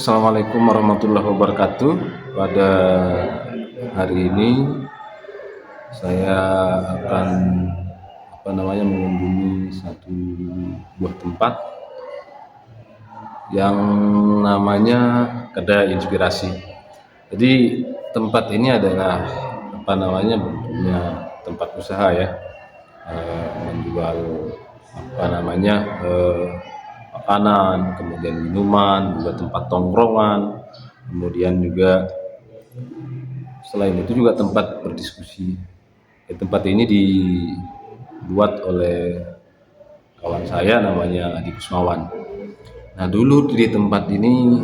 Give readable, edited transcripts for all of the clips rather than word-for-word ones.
Assalamualaikum warahmatullahi wabarakatuh. Pada hari ini saya akan mengunjungi satu buah tempat yang namanya Kedai Inspirasi. Jadi tempat ini adalah bentuknya tempat usaha ya, menjual makanan, kemudian minuman, juga tempat tongkrongan, kemudian juga selain itu juga tempat berdiskusi. Tempat ini dibuat oleh kawan saya namanya Adi Kusmawan. Nah dulu di tempat ini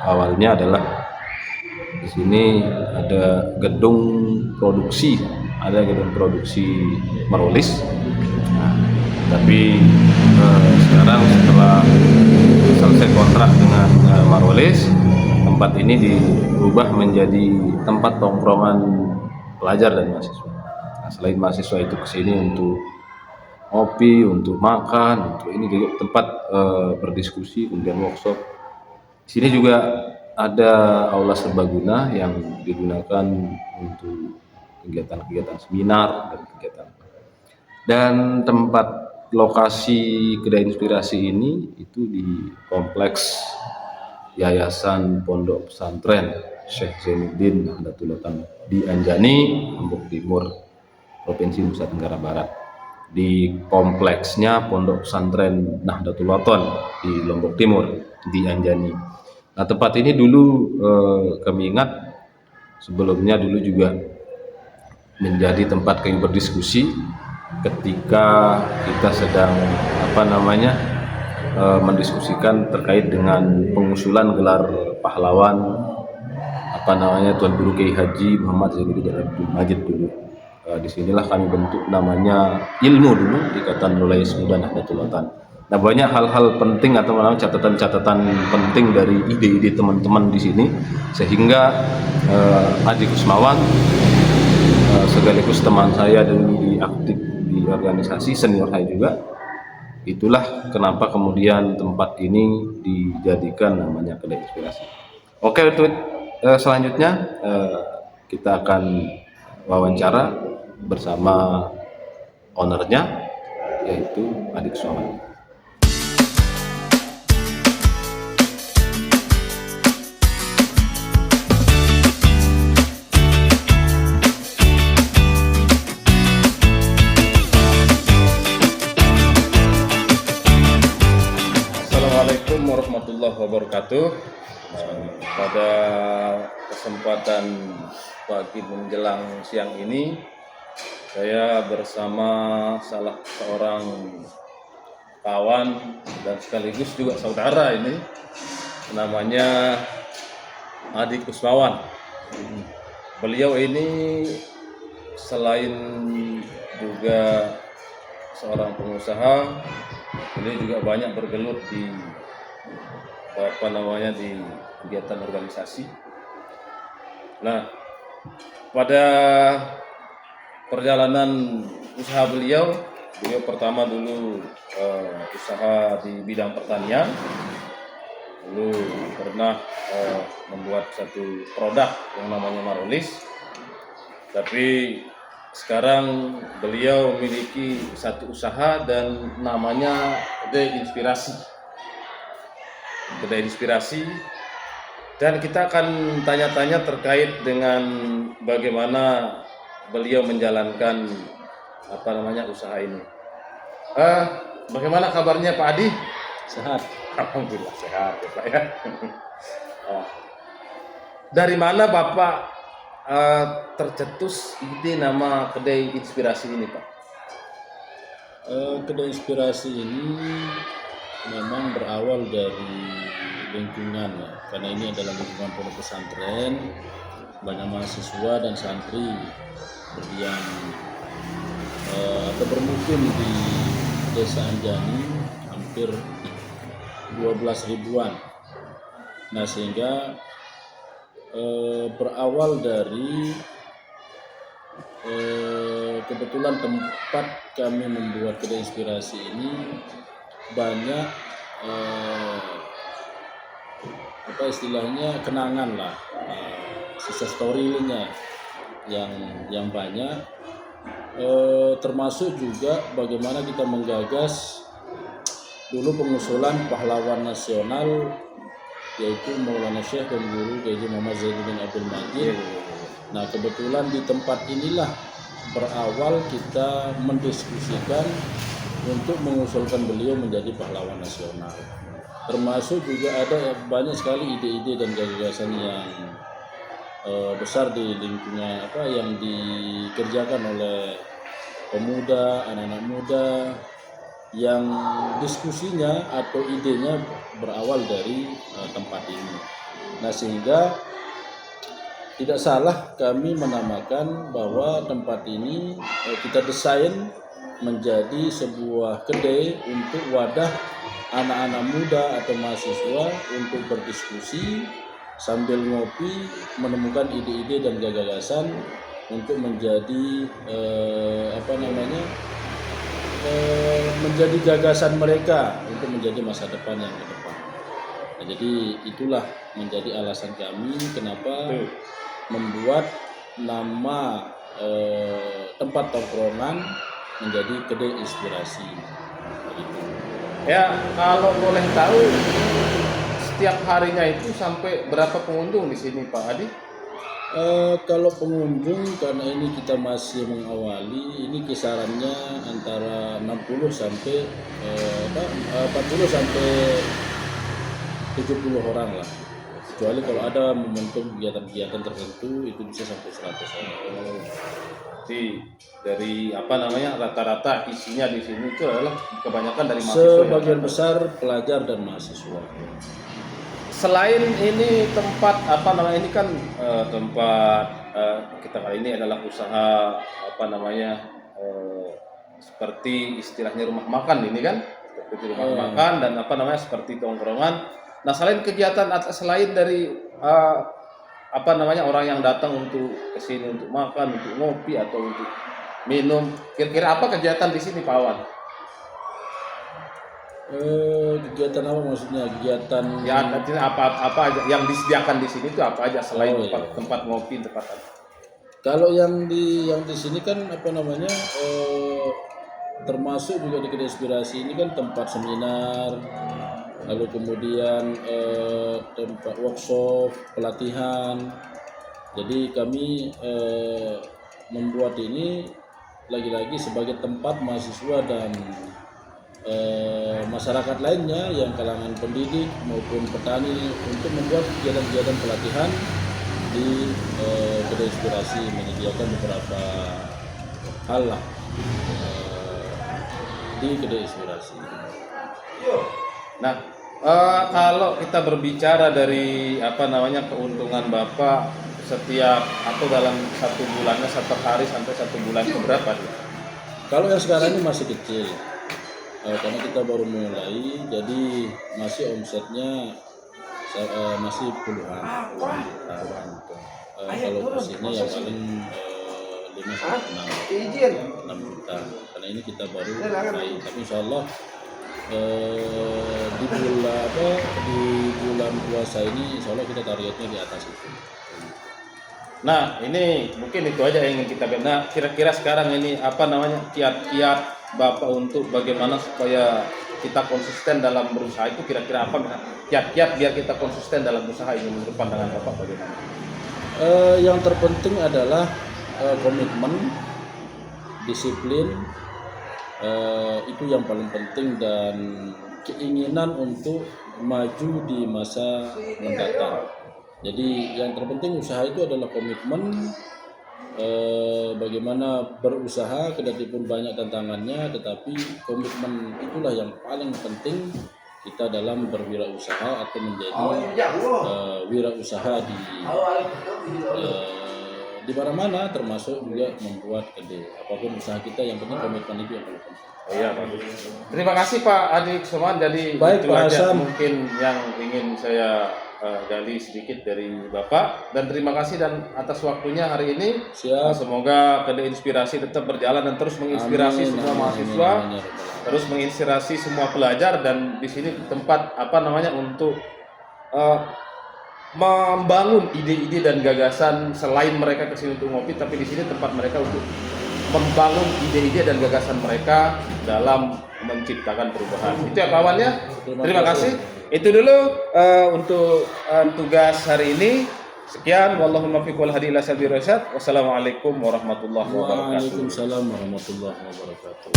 awalnya adalah di sini ada gedung produksi Marolis. Nah, tapi sekarang setelah selesai kontrak dengan Marolis, tempat ini dirubah menjadi tempat tongkrongan pelajar dan mahasiswa. Nah, selain mahasiswa itu kesini untuk ngopi, untuk makan, untuk ini juga tempat berdiskusi, kemudian workshop. Di sini juga ada aula serbaguna yang digunakan untuk kegiatan-kegiatan seminar dan kegiatan. Dan tempat lokasi Kedai Inspirasi ini itu di kompleks Yayasan Pondok Pesantren Syekh Zainuddin Nahdlatul Ulama di Anjani, Lombok Timur, Provinsi Nusa Tenggara Barat. Di kompleksnya Pondok Pesantren Nahdlatul Ulama di Lombok Timur, di Anjani. Nah tempat ini dulu kami ingat sebelumnya dulu juga menjadi tempat kami berdiskusi ketika kita sedang mendiskusikan terkait dengan pengusulan gelar pahlawan Tuan Guru Kiai Haji Muhammad Zainuddin Abdul Majid dulu. Disinilah kami bentuk namanya ilmu dulu, Ikatan Nulais Muda Nahdlatul Ulama. Nah banyak hal-hal penting atau catatan-catatan penting dari ide-ide teman-teman di sini, sehingga Adi Kusmawan sekaligus teman saya dan aktif di organisasi senior saya juga. Itulah kenapa kemudian tempat ini dijadikan namanya Kedai Inspirasi. Oke, untuk selanjutnya kita akan wawancara bersama ownernya, yaitu Adi Kusmawan. Assalamualaikum warahmatullahi wabarakatuh. Pada kesempatan pagi menjelang siang ini, saya bersama salah seorang kawan dan sekaligus juga saudara ini, namanya Adi Kusmawan. Beliau ini selain juga seorang pengusaha, ini juga banyak bergelut di di kegiatan organisasi. Nah, pada perjalanan usaha beliau pertama dulu usaha di bidang pertanian, lalu pernah membuat satu produk yang namanya Marolis. Tapi sekarang beliau memiliki satu usaha dan namanya Kedai Inspirasi. Dan kita akan tanya-tanya terkait dengan bagaimana beliau menjalankan usaha ini. Bagaimana kabarnya Pak Adi? Sehat. Alhamdulillah sehat ya Pak ya. Dari mana Bapak tercetus ide nama Kedai Inspirasi ini Pak? Kedai Inspirasi ini memang berawal dari lingkungan ya, karena ini adalah lingkungan pondok pesantren, banyak mahasiswa dan santri yang bermukim di Desa Anjani hampir 12 ribuan. Nah sehingga berawal dari kebetulan tempat kami membuat Kedai Inspirasi ini banyak apa istilahnya kenangan lah, sisa story-nya yang banyak, termasuk juga bagaimana kita menggagas dulu pengusulan pahlawan nasional yaitu Maulana Syekh dan Guru Kiai Muhammad Zainuddin Abdul Majid. Nah kebetulan di tempat inilah berawal kita mendiskusikan untuk mengusulkan beliau menjadi pahlawan nasional. Termasuk juga ada banyak sekali ide-ide dan gagasan yang besar di lingkungan yang dikerjakan oleh pemuda, anak-anak muda yang diskusinya atau idenya berawal dari tempat ini. Nah sehingga tidak salah kami menamakan bahwa tempat ini kita desain menjadi sebuah kedai untuk wadah anak-anak muda atau mahasiswa untuk berdiskusi sambil ngopi, menemukan ide-ide dan gagasan untuk menjadi menjadi gagasan mereka untuk menjadi masa depan yang ke depan. Nah, jadi itulah menjadi alasan kami kenapa membuat nama tempat tongkrongan menjadi kedai inspirasi. Begitu. Ya, kalau boleh tahu setiap harinya itu sampai berapa pengunjung di sini Pak Adi? Kalau pengunjung karena ini kita masih mengawali, ini kisarannya antara 60 sampai 40 sampai 70 orang lah. Kecuali kalau ada momentum kegiatan-kegiatan tertentu itu bisa sampai 100 orang. Jadi dari rata-rata isinya di sini itu adalah kebanyakan dari mahasiswa. Sebagian besar pelajar dan mahasiswa. Selain ini tempat ini kan tempat kita kali ini adalah usaha seperti istilahnya rumah makan ini kan, seperti rumah makan dan seperti tongkrongan. Nah selain dari orang yang datang untuk kesini untuk makan, untuk ngopi atau untuk minum, kira-kira apa kegiatan di sini Pak Awan? Kegiatan apa maksudnya? Kegiatan ya apa aja yang disediakan di sini itu apa aja selain tempat ngopi, tempat apa? Kalau yang di sini kan termasuk juga di kedai inspirasi ini kan tempat seminar, lalu kemudian tempat workshop, pelatihan. Jadi kami membuat ini lagi-lagi sebagai tempat mahasiswa dan masyarakat lainnya yang kalangan pendidik maupun petani untuk membuat kegiatan-kegiatan pelatihan di kedai inspirasi, menyediakan beberapa hal lah di kedai inspirasi. Nah, kalau kita berbicara dari keuntungan Bapak setiap atau dalam satu bulannya, satu hari sampai satu bulan itu berapa? Kalau yang sekarang ini masih kecil. Karena kita baru mulai, jadi masih omsetnya masih puluhan juta. Kalau bersihnya yang paling 5-6 juta. Karena ini kita baru mulai, tapi insya Allah di bulan puasa ini insya Allah kita targetnya di atas itu. Nah ini mungkin itu aja yang ingin kita bahas. Nah kira-kira sekarang ini kiat-kiat Bapak untuk bagaimana supaya kita konsisten dalam berusaha itu, kira-kira apa kiat-kiat biar kita konsisten dalam berusaha ini menurut pandangan Bapak bagaimana? Yang terpenting adalah komitmen, disiplin, itu yang paling penting, dan keinginan untuk maju di masa mendatang. Jadi yang terpenting usaha itu adalah komitmen, bagaimana berusaha kedatipun banyak tantangannya, tetapi komitmen itulah yang paling penting kita dalam berwirausaha atau menjadi wirausaha di mana-mana, termasuk juga membuat kedai. Apapun usaha kita, yang penting komitmen itu yang paling penting. Oh iya, bagus. Terima kasih Pak Adi Kusuma. Jadi baik, itu aja mungkin yang ingin saya gali sedikit dari Bapak, dan terima kasih dan atas waktunya hari ini. Siap. Semoga kedai inspirasi tetap berjalan dan terus menginspirasi semua mahasiswa, terus menginspirasi semua pelajar, dan di sini tempat untuk membangun ide-ide dan gagasan selain mereka kesini untuk ngopi, tapi di sini tempat mereka untuk membangun ide-ide dan gagasan mereka dalam menciptakan perubahan. Itu ya kawan ya. Terima kasih. Itu dulu untuk tugas hari ini. Sekian, wallahu muwaffiq wal hadi ila sabil rasyad. Wassalamualaikum warahmatullahi wabarakatuh. Waalaikumsalam warahmatullahi wabarakatuh.